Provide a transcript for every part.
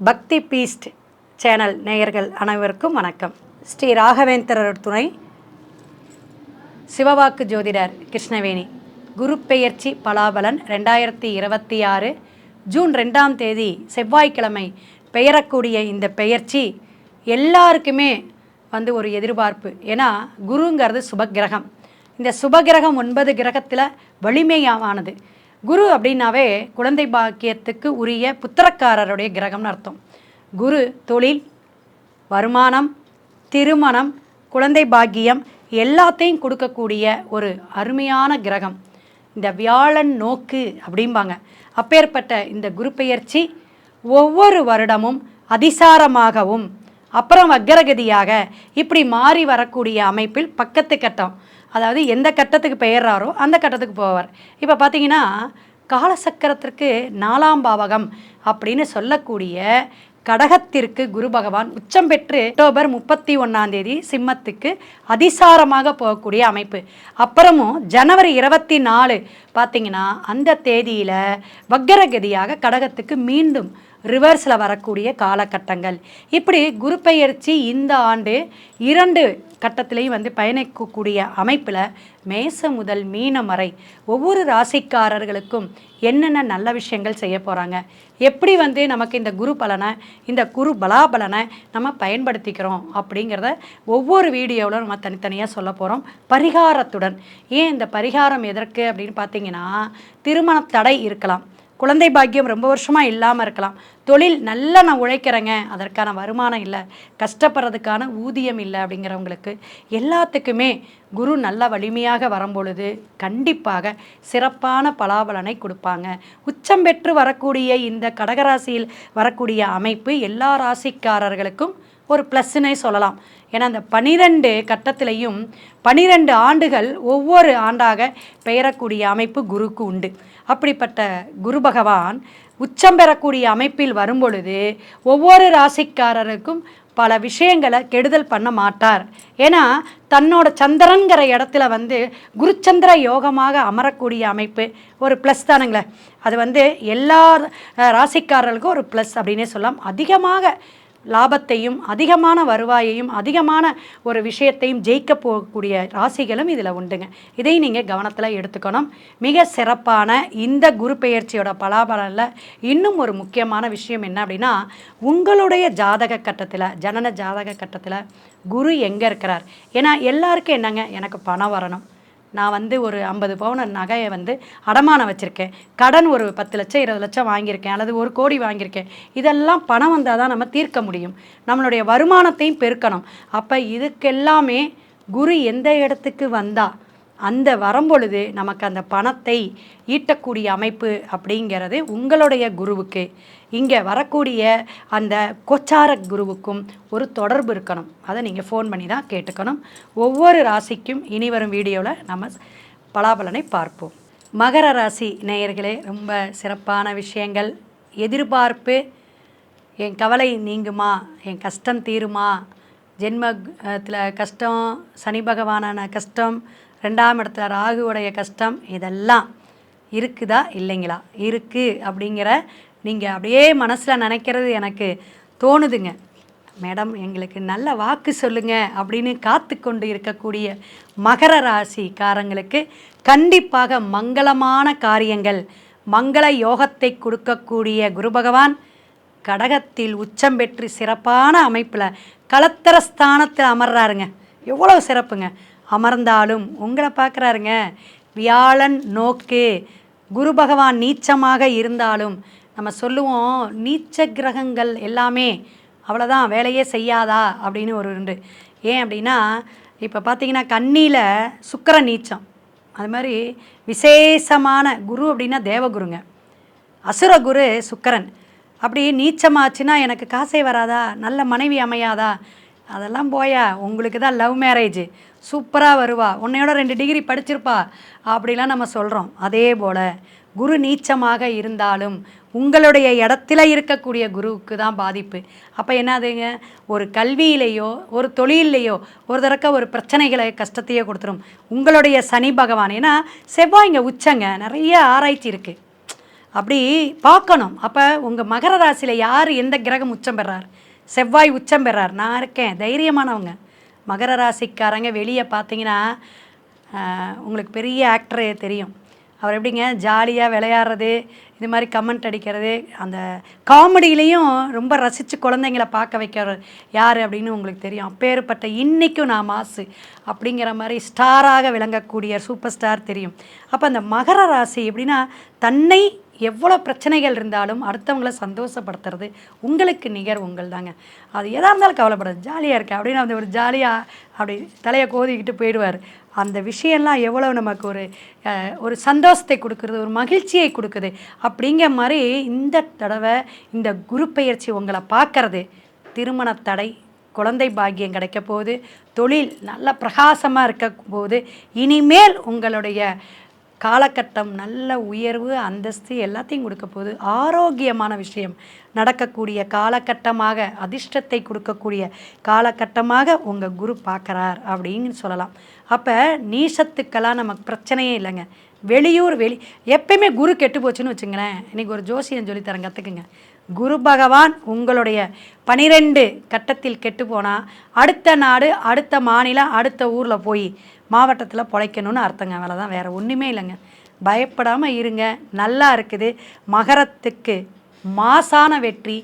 பக்தி Beast channel நேயர்கள் அனைவருக்கும் வணக்கம். ஸ்ரீ ராகவேந்திரர் துணை சிவவாக்கு ஜோதிடர் கிருஷ்ணவேணி. குரு பெயர்ச்சி பலாபலன் 2026 ஜூன் 2ஆம் தேதி செவ்வாய்க்கிழமை பெயரக்கூடிய இந்த பெயர்ச்சி எல்லாருக்குமே ஒரு எதிர்பார்ப்பு. ஏன்னா குருங்கிறது சுபகிரகம். இந்த சுபகிரகம் 9 கிரகத்தில் வலிமையானது. குரு அப்படின்னாவே குழந்தை பாக்கியத்துக்கு உரிய புத்திரக்காரருடைய கிரகம்னு அர்த்தம். குரு தொழில், வருமானம், திருமணம், குழந்தை பாக்கியம் எல்லாத்தையும் கொடுக்கக்கூடிய ஒரு அருமையான கிரகம். இந்த வியாழன் நோக்கு அப்படிம்பாங்க. அப்பேற்பட்ட இந்த குரு பெயர்ச்சி ஒவ்வொரு வருடமும் அதிசாரமாகவும் அப்புறம் வக்கரகதியாக இப்படி மாறி வரக்கூடிய அமைப்பில் பக்கத்து கட்டம், அதாவது எந்த கட்டத்துக்கு பெயர்றாரோ அந்த கட்டத்துக்கு போவார். இப்போ பார்த்தீங்கன்னா காலசக்கரத்திற்கு 4ஆம் பாவகம் அப்படின்னு சொல்லக்கூடிய கடகத்திற்கு குரு பகவான் உச்சம் பெற்று அக்டோபர் 31ஆம் தேதி சிம்மத்துக்கு அதிசாரமாக போகக்கூடிய அமைப்பு. அப்புறமும் ஜனவரி 24 பார்த்தீங்கன்னா அந்த தேதியில் வக்கரகதியாக கடகத்துக்கு மீண்டும் ரிவர்ஸில் வரக்கூடிய காலகட்டங்கள். இப்படி குரு பெயர்ச்சி இந்த ஆண்டு 2 கட்டத்திலையும் பயணிக்கக்கூடிய அமைப்பில் மேசம் முதல் மீனம் வரை ஒவ்வொரு ராசிக்காரர்களுக்கும் என்னென்ன நல்ல விஷயங்கள் செய்ய போகிறாங்க, எப்படி நமக்கு இந்த குரு பலனை, இந்த குரு பலாபலனை நம்ம பயன்படுத்திக்கிறோம் அப்படிங்கிறத ஒவ்வொரு வீடியோவில் நம்ம தனித்தனியாக சொல்ல போகிறோம் பரிகாரத்துடன். ஏன் இந்த பரிகாரம் எதற்கு அப்படின்னு பார்த்தீங்கன்னா, திருமண தடை இருக்கலாம், குழந்தை பாக்கியம் ரொம்ப வருஷமாக இல்லாமல் இருக்கலாம், தொழில் நல்லா நான் உழைக்கிறேங்க அதற்கான வருமானம் இல்லை, கஷ்டப்படுறதுக்கான ஊதியம் இல்லை அப்படிங்கிறவங்களுக்கு எல்லாத்துக்குமே குரு நல்ல வலிமையாக வரும்பொழுது கண்டிப்பாக சிறப்பான பலாபலனை கொடுப்பாங்க. உச்சம் பெற்று வரக்கூடிய இந்த கடகராசியில் வரக்கூடிய அமைப்பு எல்லா ராசிக்காரர்களுக்கும் ஒரு ப்ளஸ்ஸுன்னே சொல்லலாம். ஏன்னா அந்த 12 கட்டத்திலையும் 12 ஆண்டுகள் ஒவ்வொரு ஆண்டாக பெயரக்கூடிய அமைப்பு குருக்கு உண்டு. அப்படிப்பட்ட குரு பகவான் உச்சம் பெறக்கூடிய அமைப்பில் வரும்பொழுது ஒவ்வொரு ராசிக்காரருக்கும் பல விஷயங்களை கெடுதல் பண்ண மாட்டார். ஏன்னா தன்னோட சந்திரன்கிற இடத்துல குருச்சந்திர யோகமாக அமரக்கூடிய அமைப்பு ஒரு ப்ளஸ் தானுங்களே. அது எல்லா ராசிக்காரர்களுக்கும் ஒரு ப்ளஸ் அப்படின்னே சொல்லலாம். அதிகமாக லாபத்தையும் அதிகமான வருவாயையும் அதிகமான ஒரு விஷயத்தையும் ஜெயிக்க போகக்கூடிய ராசிகளும் இதில் உண்டுங்க. இதை நீங்கள் கவனத்தில் எடுத்துக்கணும். மிக சிறப்பான இந்த குரு பெயர்ச்சியோட பலாபலனில் இன்னும் ஒரு முக்கியமான விஷயம் என்ன அப்படின்னா, உங்களுடைய ஜாதக கட்டத்தில், ஜனன ஜாதக கட்டத்தில் குரு எங்கே இருக்கிறார். ஏன்னா எல்லாருக்கும் என்னங்க, எனக்கு பணம் வரணும், நான் ஒரு 50 பவுன் நகையை அடமானம் வச்சுருக்கேன், கடன் ஒரு 10 லட்சம் 20 லட்சம் வாங்கியிருக்கேன், அல்லது 1 கோடி வாங்கியிருக்கேன், இதெல்லாம் பணம் வந்தால் தான் நம்ம தீர்க்க முடியும், நம்மளுடைய வருமானத்தையும் பெருக்கணும். அப்போ இதுக்கெல்லாமே குரு எந்த இடத்துக்கு வந்தால் அந்த வரும்பொழுது நமக்கு அந்த பணத்தை ஈட்டக்கூடிய அமைப்பு அப்படிங்கிறது உங்களுடைய குருவுக்கு, இங்கே வரக்கூடிய அந்த கோச்சார குருவுக்கும் ஒரு தொடர்பு இருக்கணும். அதை நீங்கள் ஃபோன் பண்ணி தான் கேட்டுக்கணும். ஒவ்வொரு ராசிக்கும் இனி வரும் வீடியோவில் நம்ம பலாபலனை பார்ப்போம். மகர ராசி நேயர்களே, ரொம்ப சிறப்பான விஷயங்கள். எதிர்பார்ப்பு, என் கவலை நீங்குமா, என் கஷ்டம் தீருமா, ஜென்மத்தில் கஷ்டம், சனி பகவானான கஷ்டம், 2ஆம் இடத்துல ராகுவுடைய கஷ்டம், இதெல்லாம் இருக்குதா இல்லைங்களா? இருக்குது அப்படிங்கிற நீங்கள் அப்படியே மனசில் நினைக்கிறது எனக்கு தோணுதுங்க. மேடம் எங்களுக்கு நல்ல வாக்கு சொல்லுங்கள் அப்படின்னு காத்து கொண்டு இருக்கக்கூடிய மகர ராசிக்காரங்களுக்கு கண்டிப்பாக மங்களமான காரியங்கள், மங்கள யோகத்தை கொடுக்கக்கூடிய குரு பகவான் கடகத்தில் உச்சம் பெற்று சிறப்பான அமைப்பில் களத்திர ஸ்தானத்தில் அமர்றாருங்க. எவ்வளோ சிறப்புங்க! அமர்ந்தாலும் உங்களை பார்க்குறாருங்க. வியாழன் நோக்கு குரு பகவான் நீச்சமாக இருந்தாலும் நம்ம சொல்லுவோம், நீச்ச கிரகங்கள் எல்லாமே அவ்வளோதான், வேலையே செய்யாதா அப்படின்னு ஒரு உண்டு. ஏன் அப்படின்னா, இப்போ பார்த்தீங்கன்னா கன்னியில் சுக்கிரன் நீச்சம், அது மாதிரி விசேஷமான குரு அப்படின்னா தேவகுருங்க, அசுரகுரு சுக்கிரன். அப்படி நீச்சமாச்சுன்னா எனக்கு காசே வராதா, நல்ல மனைவி அமையாதா, அதெல்லாம் போயா, உங்களுக்கு தான் லவ் மேரேஜ் சூப்பராக வருவா, உன்னையோட 2 டிகிரி படிச்சிருப்பா அப்படிலாம் நம்ம சொல்கிறோம். அதே போல் குரு நீச்சமாக இருந்தாலும் உங்களுடைய இடத்துல இருக்கக்கூடிய குருவுக்கு தான் பாதிப்பு. அப்போ என்னதுங்க, ஒரு கல்வியிலேயோ ஒரு தொழிலையோ ஒரு தடக்க ஒரு பிரச்சனைகளை கஷ்டத்தையோ கொடுத்துரும் உங்களுடைய சனி பகவான். ஏன்னா செவ்வாய் இங்கே உச்சங்க, நிறைய ஆராய்ச்சி இருக்குது. அப்படி பார்க்கணும். அப்போ உங்கள் மகர ராசியில் யார் எந்த கிரகம் உச்சம் பெறார்? செவ்வாய் உச்சம் பெறார். நான் இருக்கேன், தைரியமானவங்க. மகர ராசிக்காரங்க வெளியே பார்த்தீங்கன்னா உங்களுக்கு பெரிய ஆக்டரே தெரியும். அவர் எப்படிங்க ஜாலியாக விளையாடுறது, இது மாதிரி கமெண்ட் அடிக்கிறது, அந்த காமெடியிலையும் ரொம்ப ரசித்து குழந்தைங்கள பார்க்க வைக்கிறது யார் அப்படின்னு உங்களுக்கு தெரியும். அப்பேற்பட்ட இன்றைக்கும் நான் மாசு அப்படிங்கிற மாதிரி ஸ்டாராக விளங்கக்கூடிய சூப்பர் ஸ்டார் தெரியும். அப்போ அந்த மகர ராசி எப்படின்னா, தன்னை எவ்வளோ பிரச்சனைகள் இருந்தாலும் அடுத்தவங்கள சந்தோஷப்படுத்துறது உங்களுக்கு நிகர் உங்கள் தாங்க. அது எதாக இருந்தாலும் கவலைப்படாது, ஜாலியாக இருக்கேன் அப்படின்னு அந்த ஒரு ஜாலியாக அப்படி தலையை கோதிக்கிட்டு போயிடுவார். அந்த விஷயம்லாம் எவ்வளோ நமக்கு ஒரு சந்தோஷத்தை கொடுக்குறது, ஒரு மகிழ்ச்சியை கொடுக்குது. அப்படிங்கிற மாதிரி இந்த தடவை இந்த குரு பெயர்ச்சி உங்களை பார்க்கறது, திருமண தடை, குழந்தை பாக்கியம் கிடைக்க போகுது, தொழில் நல்ல பிரகாசமாக இருக்க போகுது. இனிமேல் உங்களுடைய காலகட்டம் நல்ல உயர்வு, அந்தஸ்து எல்லாத்தையும் கொடுக்க போகுது. ஆரோக்கியமான விஷயம் நடக்கக்கூடிய காலகட்டமாக, அதிர்ஷ்டத்தை கொடுக்கக்கூடிய காலகட்டமாக உங்கள் குரு பார்க்குறார் அப்படின்னு சொல்லலாம். அப்போ நீசத்துக்கெல்லாம் நமக்கு பிரச்சனையே இல்லைங்க. வெளியூர் எப்பயுமே குரு கெட்டு போச்சுன்னு வச்சுங்களேன். இன்றைக்கி ஒரு ஜோசியம் சொல்லித்தரேன், கற்றுக்குங்க. குரு பகவான் உங்களுடைய 12 கட்டத்தில் கெட்டு போனால் அடுத்த நாடு, அடுத்த மாநிலம், அடுத்த ஊரில் போய் மாவட்டத்தில் பிழைக்கணும்னு அர்த்தங்க. வேலை தான், வேறு ஒன்றுமே இல்லைங்க. பயப்படாமல் இருங்க, நல்லா இருக்குது. மகரத்துக்கு மாசான வெற்றி,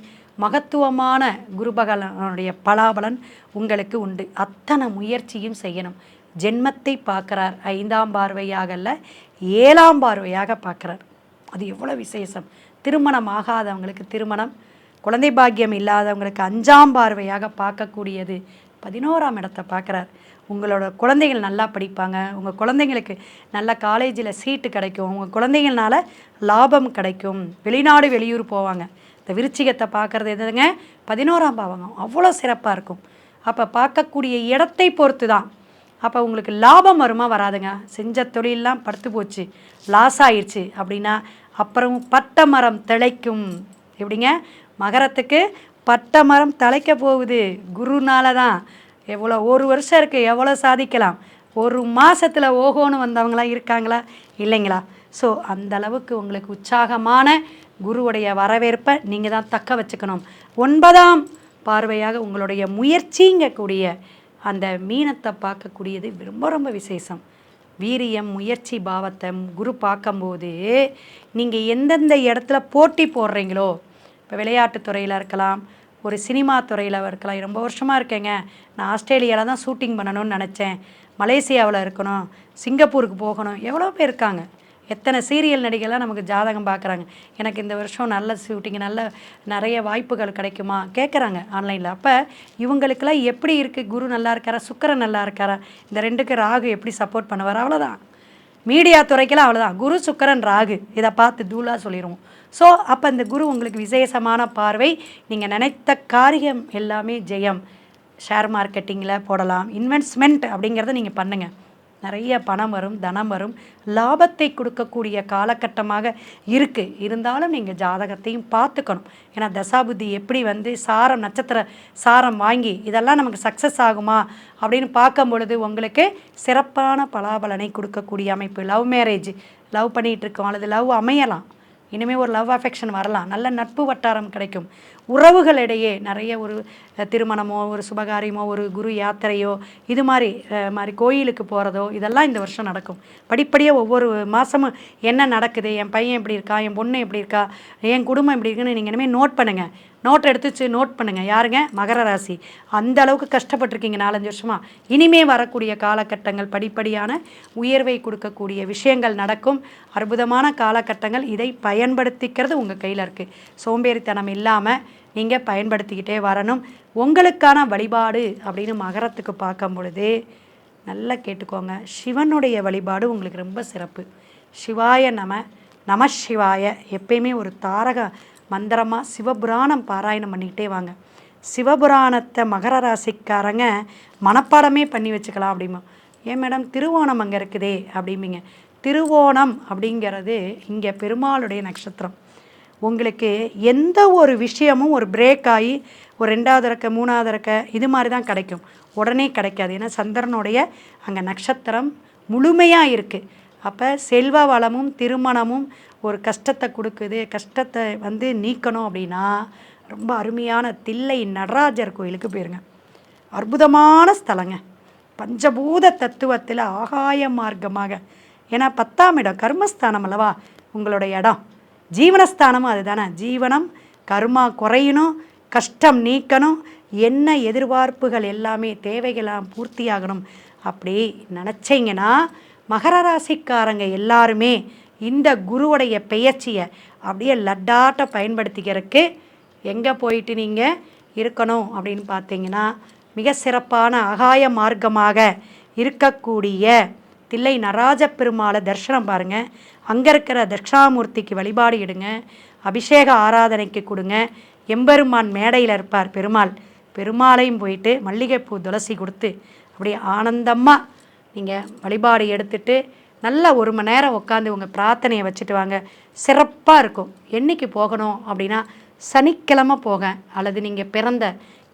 மகத்துவமான குரு பகவானுடைய பலாபலன் உங்களுக்கு உண்டு. அத்தனை முயற்சியும் செய்யணும். ஜென்மத்தை பார்க்குறார், 5ஆம் பார்வையாகல 7ஆம் பார்வையாக பார்க்குறார். அது எவ்வளோ விசேஷம். திருமணம் ஆகாதவங்களுக்கு திருமணம், குழந்தை பாக்கியம் இல்லாதவங்களுக்கு 5ஆம் பார்வையாக பார்க்கக்கூடியது 11ஆம் இடத்தை பார்க்குறார். உங்களோட குழந்தைகள் நல்லா படிப்பாங்க, உங்கள் குழந்தைங்களுக்கு நல்ல காலேஜில் சீட்டு கிடைக்கும், உங்கள் குழந்தைங்கள்னால லாபம் கிடைக்கும், வெளிநாடு வெளியூர் போவாங்க. இந்த விருச்சிகத்தை பார்க்குறது எதுங்க? 11ஆம் பாவகம். அவ்வளோ சிறப்பாக இருக்கும். அப்போ பார்க்கக்கூடிய இடத்தை பொறுத்து தான். அப்போ உங்களுக்கு லாபம் வருமா வராதுங்க? செஞ்ச தொழிலெலாம் படுத்து போச்சு, லாஸ் ஆயிடுச்சு அப்படின்னா அப்புறம் பட்ட மரம் திளைக்கும். எப்படிங்க? மகரத்துக்கு பட்ட மரம் தலைக்க போகுது குருனால தான். எவ்வளோ ஒரு வருஷம் இருக்குது, எவ்வளோ சாதிக்கலாம். ஒரு மாதத்தில் ஓஹோன்னு வந்தவங்களாம் இருக்காங்களா? இல்லைங்களா? ஸோ அந்த அளவுக்கு உங்களுக்கு உற்சாகமான குருவுடைய வரவேற்பை நீங்கள் தான் தக்க வச்சுக்கணும். 9ஆம் பார்வையாக உங்களுடைய முயற்சிங்கக்கூடிய அந்த மீனத்தை பார்க்கக்கூடியது ரொம்ப ரொம்ப விசேஷம். வீரியம், முயற்சி பாவத்தை குரு பார்க்கும்போது நீங்கள் எந்தெந்த இடத்துல போட்டி போடுறீங்களோ, இப்போ விளையாட்டுத்துறையில் இருக்கலாம், ஒரு சினிமா துறையில் இருக்கலாம். ரொம்ப வருஷமாக இருக்கேங்க, நான் ஆஸ்திரேலியாவில் தான் ஷூட்டிங் பண்ணணும்னு நினச்சேன், மலேசியாவில் இருக்கணும், சிங்கப்பூருக்கு போகணும். எவ்வளோ பேர் இருக்காங்க. எத்தனை சீரியல் நடிகர்லாம் நமக்கு ஜாதகம் பார்க்குறாங்க. எனக்கு இந்த வருஷம் நல்ல ஷூட்டிங், நிறைய வாய்ப்புகள் கிடைக்குமா கேட்குறாங்க ஆன்லைனில். அப்போ இவங்களுக்கெல்லாம் எப்படி இருக்குது? குரு நல்லா இருக்காரா, சுக்கிரன் நல்லா இருக்காரா, இந்த ரெண்டுக்கு ராகு எப்படி சப்போர்ட் பண்ணுவார்? அவ்வளோதான். மீடியா துறைக்கெல்லாம் அவ்வளோதான். குரு, சுக்கிரன், ராகு இதை பார்த்து தூளாக சொல்லிடுவோம். ஸோ அப்போ இந்த குரு உங்களுக்கு விசேஷமான பார்வை. நீங்கள் நினைத்த காரியம் எல்லாமே ஜெயம். ஷேர் மார்க்கெட்டிங்கில் போடலாம், இன்வெஸ்ட்மெண்ட் அப்படிங்கிறத நீங்கள் பண்ணுங்கள். நிறைய பணம் வரும், தனம் வரும், லாபத்தை கொடுக்கக்கூடிய காலகட்டமாக இருக்குது. இருந்தாலும் நீங்கள் ஜாதகத்தையும் பார்த்துக்கணும். ஏன்னா தசாபுத்தி எப்படி சாரம், நட்சத்திர சாரம் வாங்கி இதெல்லாம் நமக்கு சக்ஸஸ் ஆகுமா அப்படின்னு பார்க்கும் பொழுது உங்களுக்கு சிறப்பான பலாபலனை கொடுக்கக்கூடிய அமைப்பு. லவ் மேரேஜ், லவ் பண்ணிகிட்ருக்கோம் அல்லது லவ் அமையலாம், இனிமேல் ஒரு லவ் அஃபெக்ஷன் வரலாம், நல்ல நட்பு வட்டாரம் கிடைக்கும், உறவுகளிடையே நிறைய ஒரு திருமணமோ, ஒரு சுபகாரியமோ, ஒரு குரு யாத்திரையோ, இது மாதிரி கோயிலுக்கு போகிறதோ இதெல்லாம் இந்த வருஷம் நடக்கும். படிப்படியாக ஒவ்வொரு மாதமும் என்ன நடக்குது, என் பையன் எப்படி இருக்கா, என் பொண்ணு எப்படி இருக்கா, என் குடும்பம் எப்படி இருக்குன்னு நீங்கள் இனிமேல் நோட் பண்ணுங்கள். நோட் எடுத்துச்சு நோட் பண்ணுங்கள். யாருங்க? மகர ராசி. அந்த அளவுக்கு கஷ்டப்பட்டுருக்கீங்க 4-5 வருஷமாக. இனிமே வரக்கூடிய காலகட்டங்கள் படிப்படியான உயர்வை கொடுக்கக்கூடிய விஷயங்கள் நடக்கும். அற்புதமான காலகட்டங்கள். இதை பயன்படுத்திக்கிறது உங்கள் கையில் இருக்குது. சோம்பேறித்தனம் இல்லாமல் நீங்கள் பயன்படுத்திக்கிட்டே வரணும். உங்களுக்கான வழிபாடு அப்படின்னு மகரத்துக்கு பார்க்கும் பொழுது நல்லா கேட்டுக்கோங்க. சிவனுடைய வழிபாடு உங்களுக்கு ரொம்ப சிறப்பு. சிவாய நம சிவாய எப்பயுமே ஒரு தாரக மந்திரமாக சிவபுராணம் பாராயணம் பண்ணிக்கிட்டே வாங்க. சிவபுராணத்தை மகர ராசிக்காரங்க மனப்பாடமே பண்ணி வச்சுக்கலாம் அப்படிமா. ஏன் மேடம் திருவோணம் அங்கே இருக்குதே அப்படிம்பிங்க. திருவோணம் அப்படிங்கிறது இங்கே பெருமாளுடைய நட்சத்திரம். உங்களுக்கு எந்த ஒரு விஷயமும் ஒரு பிரேக் ஆகி ஒரு 2வது இறக்க 3வது இறக்க இது மாதிரி தான் கிடைக்கும், உடனே கிடைக்காது. ஏன்னா சந்திரனுடைய அங்கே நட்சத்திரம் முழுமையாக இருக்குது. அப்போ செல்வ வளமும் திருமணமும் ஒரு கஷ்டத்தை கொடுக்குது, கஷ்டத்தை வந்து நீக்கணும் அப்படின்னா ரொம்ப அருமையான தில்லை நடராஜர் கோயிலுக்கு போயிருங்க. அற்புதமான ஸ்தலங்க. பஞ்சபூத தத்துவத்தில் ஆகாய மார்க்கமாக, ஏன்னா 10ஆம் இடம் கர்மஸ்தானம் அல்லவா உங்களோட இடம், ஜீவனஸ்தானமும் அதுதானே. ஜீவனம் கர்மா குறையணும், கஷ்டம் நீக்கணும், என்ன எதிர்பார்ப்புகள் எல்லாமே தேவைகளாம் பூர்த்தியாகணும் அப்படி நினச்சிங்கன்னா மகர ராசிக்காரங்க எல்லாருமே இந்த குருவுடைய பெயர்ச்சியை அப்படியே லட்டாட்ட பயன்படுத்திக்கிறதுக்கு எங்கே போயிட்டு நீங்கள் இருக்கணும் அப்படின்னு பார்த்தீங்கன்னா மிக சிறப்பான ஆகாய மார்க்கமாக இருக்கக்கூடிய தில்லை நடராஜ பெருமாளை தரிசனம் பாருங்கள். அங்கே இருக்கிற தட்சிணாமூர்த்திக்கு வழிபாடு இடுங்க, அபிஷேக ஆராதனைக்கு கொடுங்க. எம்பெருமான் மேடையில் இருப்பார் பெருமாள், பெருமாளையும் போயிட்டு மல்லிகைப்பூ துளசி கொடுத்து அப்படியே ஆனந்தமாக நீங்கள் வழிபாடு எடுத்துட்டு நல்ல 1 மணி நேரம் உட்காந்து உங்கள் பிரார்த்தனையை வச்சுட்டு வாங்க. சிறப்பாக இருக்கும். என்றைக்கு போகணும் அப்படின்னா சனிக்கிழமை போக, அல்லது நீங்கள் பிறந்த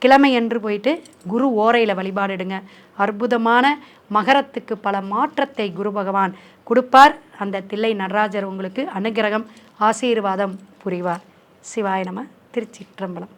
கிழமை என்று போயிட்டு குரு ஓரையில் வழிபாடுடுங்க. அற்புதமான மகரத்துக்கு பல மாற்றத்தை குரு பகவான் கொடுப்பார். அந்த தில்லை நடராஜர் உங்களுக்கு அனுகிரகம் ஆசீர்வாதம் புரிவார். சிவாய நம. திருச்சிற்றம்பலம்.